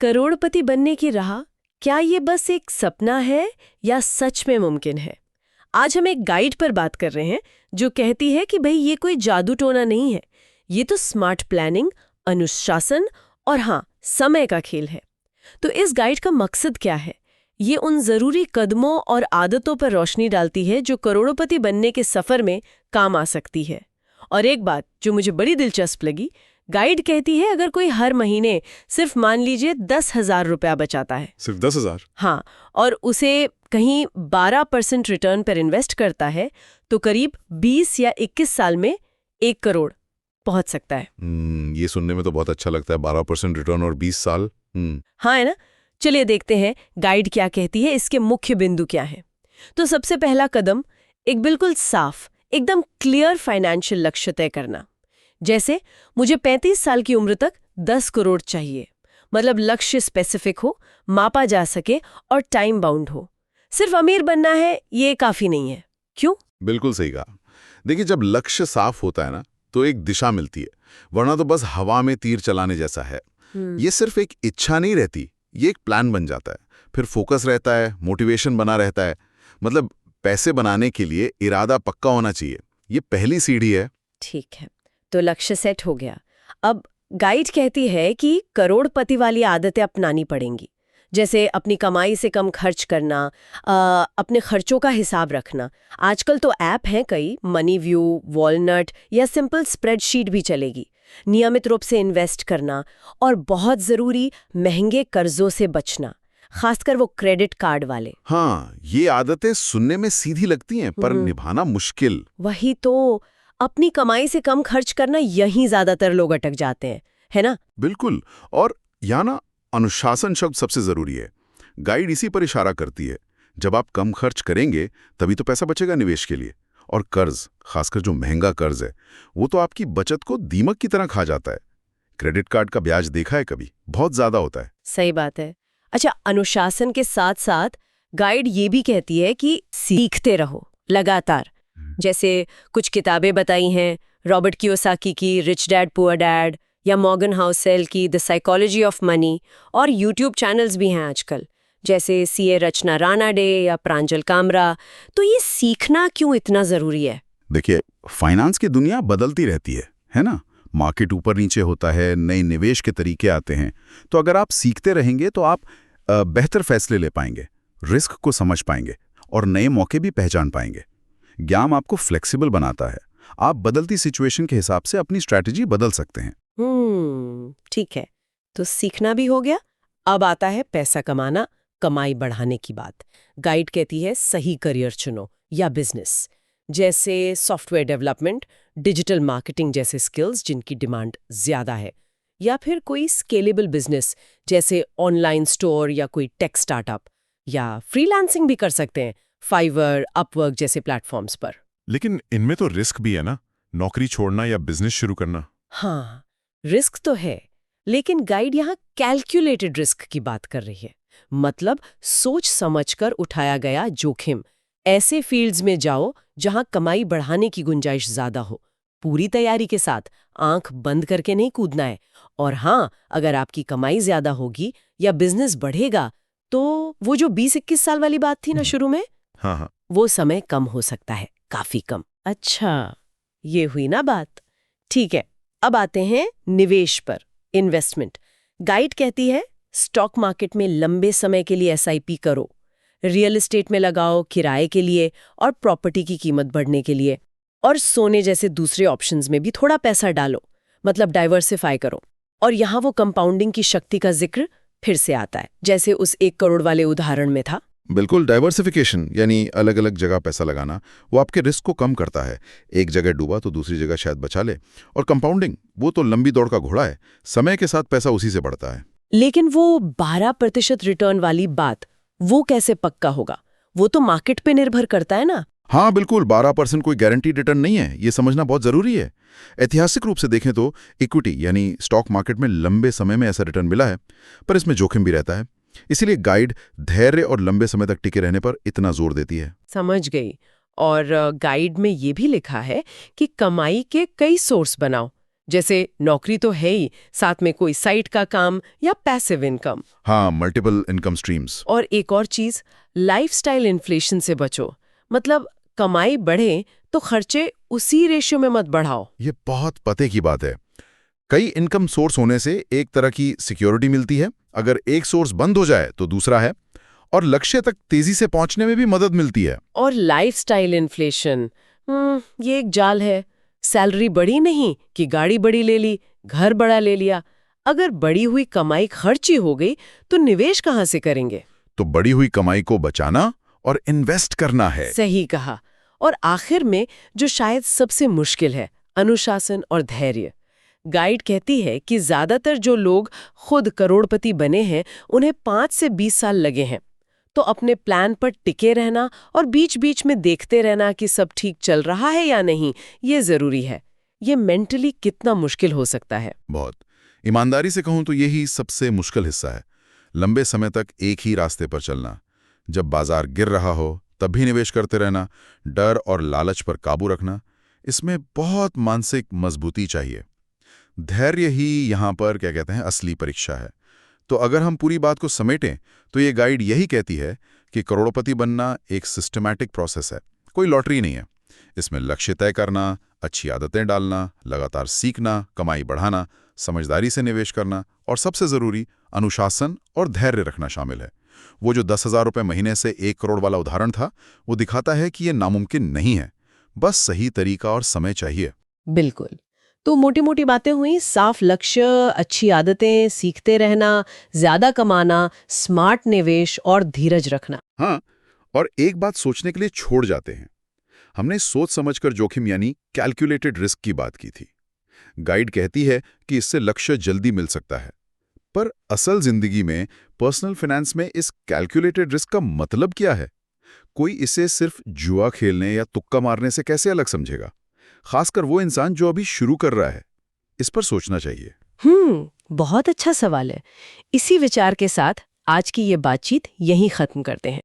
करोड़पति बनने की राह, क्या ये बस एक सपना है या सच में मुमकिन है? आज हम एक गाइड पर बात कर रहे हैं जो कहती है कि भाई ये कोई जादू टोना नहीं है, ये तो स्मार्ट प्लानिंग, अनुशासन और हाँ, समय का खेल है। तो इस गाइड का मकसद क्या है? ये उन जरूरी कदमों और आदतों पर रोशनी डालती है जो करोड़पति बनने के सफर में काम आ सकती है। और एक बात जो मुझे बड़ी दिलचस्प लगी, गाइड कहती है अगर कोई हर महीने सिर्फ मान लीजिए 10,000 रुपया बचाता है, सिर्फ 10,000? हाँ, और उसे कहीं 12% रिटर्न पर इन्वेस्ट करता है तो करीब 20 या 21 साल में 1 करोड़ पहुंच सकता है। ये सुनने में तो बहुत अच्छा लगता है, 12% रिटर्न और 20 साल। हाँ, है ना? चलिए देखते हैं गाइड क्या कहती है, इसके मुख्य बिंदु क्या हैं। तो सबसे पहला कदम, एक बिल्कुल साफ, एकदम क्लियर फाइनेंशियल लक्ष्य तय करना। जैसे मुझे 35 साल की उम्र तक 10 करोड़ चाहिए। मतलब लक्ष्य स्पेसिफिक हो, मापा जा सके और टाइम बाउंड हो। सिर्फ अमीर बनना है ये काफी नहीं है। क्यों? बिल्कुल सही कहा। देखिए, जब लक्ष्य साफ होता है ना, तो एक दिशा मिलती है, वरना तो बस हवा में तीर चलाने जैसा है। ये सिर्फ एक इच्छा नहीं रहती, ये एक प्लान बन जाता है। फिर फोकस रहता है, मोटिवेशन बना रहता है। मतलब पैसे बनाने के लिए इरादा पक्का होना चाहिए। ये पहली सीढ़ी है। ठीक है, तो लक्ष्य सेट हो गया। अब गाइड कहती है कि करोड़पति वाली आदतें अपनानी पड़ेंगी, जैसे अपनी कमाई से कम खर्च करना, अपने खर्चों का हिसाब रखना। आजकल तो ऐप हैं कई, मनी व्यू, वॉलनट या सिंपल स्प्रेडशीट भी चलेगी। नियमित रूप से इन्वेस्ट करना और बहुत जरूरी महंगे कर्जों से बचना, खासकर वो क्रेडिट कार्ड वाले। हाँ, ये आदतें सुनने में सीधी लगती हैं पर निभाना मुश्किल। वही तो, अपनी कमाई से कम खर्च करना, यहीं ज्यादातर लोग अटक जाते हैं, है ना? बिल्कुल। और यहाँ ना अनुशासन शब्द सबसे जरूरी है। गाइड इसी पर इशारा करती है। जब आप कम खर्च करेंगे तभी तो पैसा बचेगा निवेश के लिए। और कर्ज, खासकर जो महंगा कर्ज है, वो तो आपकी बचत को दीमक की तरह खा जाता है। क्रेडिट कार्ड का ब्याज देखा है कभी? बहुत ज्यादा होता है। सही बात है। अच्छा, अनुशासन के साथ साथ गाइड ये भी कहती है कि सीखते रहो लगातार। जैसे कुछ किताबें बताई हैं, रॉबर्ट कियोसाकी की रिच डैड पुअर डैड या मॉर्गन हाउसेल की द साइकोलॉजी ऑफ मनी, और यूट्यूब चैनल्स भी हैं आजकल, जैसे सीए रचना रानाडे या प्रांजल कामरा। तो ये सीखना क्यों इतना जरूरी है? देखिए, फाइनेंस की दुनिया बदलती रहती है ना? मार्केट ऊपर नीचे होता है, नए निवेश के तरीके आते हैं। तो अगर आप सीखते रहेंगे तो आप बेहतर फैसले ले पाएंगे, रिस्क को समझ पाएंगे और नए मौके भी पहचान पाएंगे। ज्ञान आपको फ्लेक्सिबल बनाता है। आप बदलती सिचुएशन के हिसाब से अपनी स्ट्रैटेजी बदल सकते हैं। ठीक है, तो सीखना भी हो गया। अब आता है पैसा कमाना, कमाई बढ़ाने की बात। गाइड कहती है सही करियर चुनो या बिजनेस, जैसे सॉफ्टवेयर डेवलपमेंट, डिजिटल मार्केटिंग जैसे स्किल्स जिनकी डिमांड ज्यादा है, या फिर कोई स्केलेबल बिजनेस जैसे ऑनलाइन स्टोर या कोई टेक स्टार्टअप, या फ्रीलांसिंग भी कर सकते हैं फाइवर, अपवर्क जैसे प्लेटफॉर्म्स पर। लेकिन इनमें तो रिस्क भी है ना, नौकरी छोड़ना या बिजनेस शुरू करना। हाँ, रिस्क तो है, लेकिन गाइड यहाँ कैलकुलेटेड रिस्क की बात कर रही है। मतलब सोच समझकर उठाया गया जोखिम। ऐसे फील्ड्स में जाओ जहां कमाई बढ़ाने की गुंजाइश ज्यादा हो। पूरी तैयारी के साथ, आंख बंद करके नहीं कूदना है। और हाँ, अगर आपकी कमाई ज्यादा होगी या बिजनेस बढ़ेगा तो वो जो 20-21 साल वाली बात थी ना शुरू में, हाँ, वो समय कम हो सकता है, काफी कम। अच्छा, ये हुई ना बात। ठीक है, अब आते हैं निवेश पर, इन्वेस्टमेंट। गाइड कहती है स्टॉक मार्केट में लंबे समय के लिए एसआईपी करो, रियल एस्टेट में लगाओ किराए के लिए और प्रॉपर्टी की कीमत बढ़ने के लिए, और सोने जैसे दूसरे ऑप्शंस में भी थोड़ा पैसा डालो, मतलब डाइवर्सिफाई करो। और यहाँ वो कंपाउंडिंग की शक्ति का जिक्र फिर से आता है, जैसे उस 1 करोड़ वाले उदाहरण में था। बिल्कुल, डाइवर्सिफिकेशन यानी अलग अलग जगह पैसा लगाना, वो आपके रिस्क को कम करता है। एक जगह डूबा तो दूसरी जगह शायद बचा ले। और कंपाउंडिंग, वो तो लंबी दौड़ का घोड़ा है, समय के साथ पैसा उसी से बढ़ता है। लेकिन वो 12% रिटर्न वाली बात, वो कैसे पक्का होगा? वो तो मार्केट पे निर्भर करता है ना। हाँ बिल्कुल, 12% कोई गारंटीड रिटर्न नहीं है, ये समझना बहुत जरूरी है। ऐतिहासिक रूप से देखें तो इक्विटी यानी स्टॉक मार्केट में लंबे समय में ऐसा रिटर्न मिला है, पर इसमें जोखिम भी रहता है। इसीलिए गाइड धैर्य और लंबे समय तक टिके रहने पर इतना जोर देती है। समझ गई। और गाइड में ये भी लिखा है कि कमाई के कई सोर्स बनाओ, जैसे नौकरी तो है ही, साथ में कोई साइट का काम या पैसिव इनकम। हाँ, मल्टीपल इनकम स्ट्रीम्स। और एक और चीज, लाइफस्टाइल इन्फ्लेशन से बचो। मतलब कमाई बढ़े तो खर्चे उसी रेशियो में मत बढ़ाओ। ये बहुत पते की बात है। कई इनकम सोर्स होने से एक तरह की सिक्योरिटी मिलती है, अगर एक सोर्स बंद हो जाए तो दूसरा है, और लक्ष्य तक तेजी से पहुंचने में भी मदद मिलती है। और लाइफस्टाइल इन्फ्लेशन, ये एक जाल है। सैलरी बढ़ी नहीं कि गाड़ी बड़ी ले ली, घर बड़ा ले लिया। अगर बढ़ी हुई कमाई खर्ची हो गई तो निवेश कहाँ से करेंगे? तो बढ़ी हुई कमाई को बचाना और इन्वेस्ट करना है। सही कहा। और आखिर में जो शायद सबसे मुश्किल है, अनुशासन और धैर्य। गाइड कहती है कि ज्यादातर जो लोग खुद करोड़पति बने हैं उन्हें 5 से 20 साल लगे हैं। तो अपने प्लान पर टिके रहना और बीच बीच में देखते रहना कि सब ठीक चल रहा है या नहीं, ये जरूरी है। ये मेंटली कितना मुश्किल हो सकता है। बहुत। ईमानदारी से कहूं तो यही सबसे मुश्किल हिस्सा है। लंबे समय तक एक ही रास्ते पर चलना, जब बाजार गिर रहा हो तब भी निवेश करते रहना, डर और लालच पर काबू रखना, इसमें बहुत मानसिक मजबूती चाहिए। धैर्य ही यहाँ पर क्या कहते हैं असली परीक्षा है। तो अगर हम पूरी बात को समेटें तो ये गाइड यही कहती है कि करोड़पति बनना एक सिस्टमैटिक प्रोसेस है, कोई लॉटरी नहीं है। इसमें लक्ष्य तय करना, अच्छी आदतें डालना, लगातार सीखना, कमाई बढ़ाना, समझदारी से निवेश करना और सबसे ज़रूरी अनुशासन और धैर्य रखना शामिल है। वो जो 10,000 रुपये महीने से 1 करोड़ वाला उदाहरण था, वो दिखाता है कि ये नामुमकिन नहीं है, बस सही तरीका और समय चाहिए। बिल्कुल। तो मोटी मोटी बातें हुई, साफ लक्ष्य, अच्छी आदतें, सीखते रहना, ज्यादा कमाना, स्मार्ट निवेश और धीरज रखना। हाँ, और एक बात सोचने के लिए छोड़ जाते हैं। हमने सोच समझकर जोखिम यानी कैलकुलेटेड रिस्क की बात की थी। गाइड कहती है कि इससे लक्ष्य जल्दी मिल सकता है, पर असल जिंदगी में, पर्सनल फाइनेंस में इस कैलकुलेटेड रिस्क का मतलब क्या है? कोई इसे सिर्फ जुआ खेलने या तुक्का मारने से कैसे अलग समझेगा? खासकर वो इंसान जो अभी शुरू कर रहा है। इस पर सोचना चाहिए। बहुत अच्छा सवाल है। इसी विचार के साथ आज की ये बातचीत यहीं खत्म करते हैं।